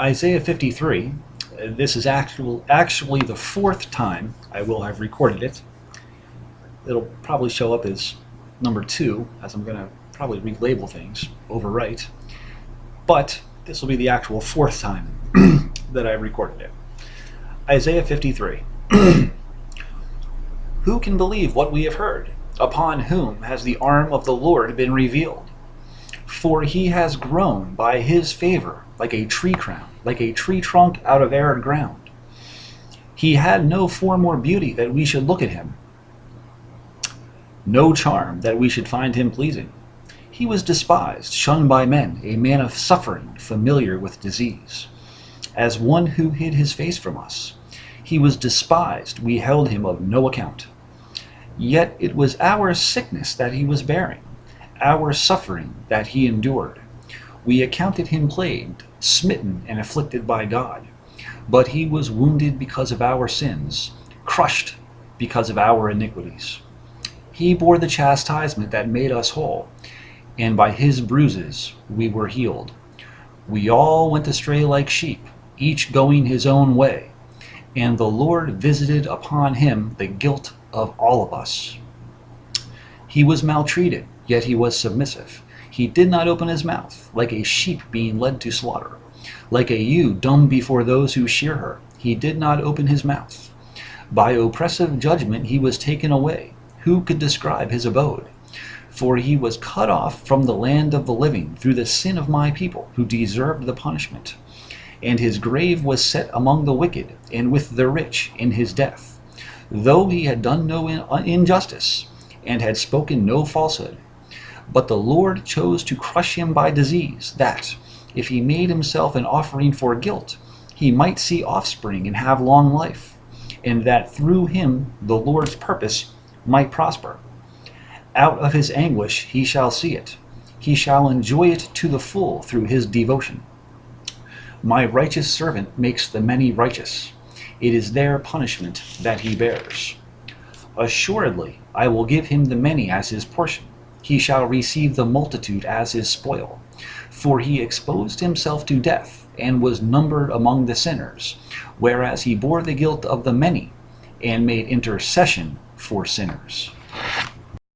Isaiah 53, this is actually the fourth time I will have recorded it. It'll probably show up as number 2, as I'm going to probably relabel things, overwrite. But this will be the actual fourth time that I recorded it. Isaiah 53. Who can believe what we have heard? Upon whom has the arm of the Lord been revealed? For he has grown by his favor like a tree crown, like a tree trunk out of arid ground. He had no form or beauty that we should look at him, no charm that we should find him pleasing. He was despised, shunned by men, a man of suffering, familiar with disease. As one who hid his face from us, he was despised, we held him of no account. Yet it was our sickness that he was bearing, our suffering that he endured. We accounted him plagued, smitten, and afflicted by God. But he was wounded because of our sins, crushed because of our iniquities. He bore the chastisement that made us whole, and by his bruises we were healed. We all went astray like sheep, each going his own way, and the Lord visited upon him the guilt of all of us. He was maltreated, yet he was submissive. He did not open his mouth, like a sheep being led to slaughter. Like a ewe dumb before those who shear her, he did not open his mouth. By oppressive judgment he was taken away. Who could describe his abode? For he was cut off from the land of the living through the sin of my people, who deserved the punishment. And his grave was set among the wicked, and with the rich in his death. Though he had done no injustice, and had spoken no falsehood. But the Lord chose to crush him by disease, that, if he made himself an offering for guilt, he might see offspring and have long life, and that through him the Lord's purpose might prosper. Out of his anguish he shall see it. He shall enjoy it to the full through his devotion. My righteous servant makes the many righteous. It is their punishment that he bears. Assuredly, I will give him the many as his portion. He shall receive the multitude as his spoil. For he exposed himself to death, and was numbered among the sinners, whereas he bore the guilt of the many, and made intercession for sinners.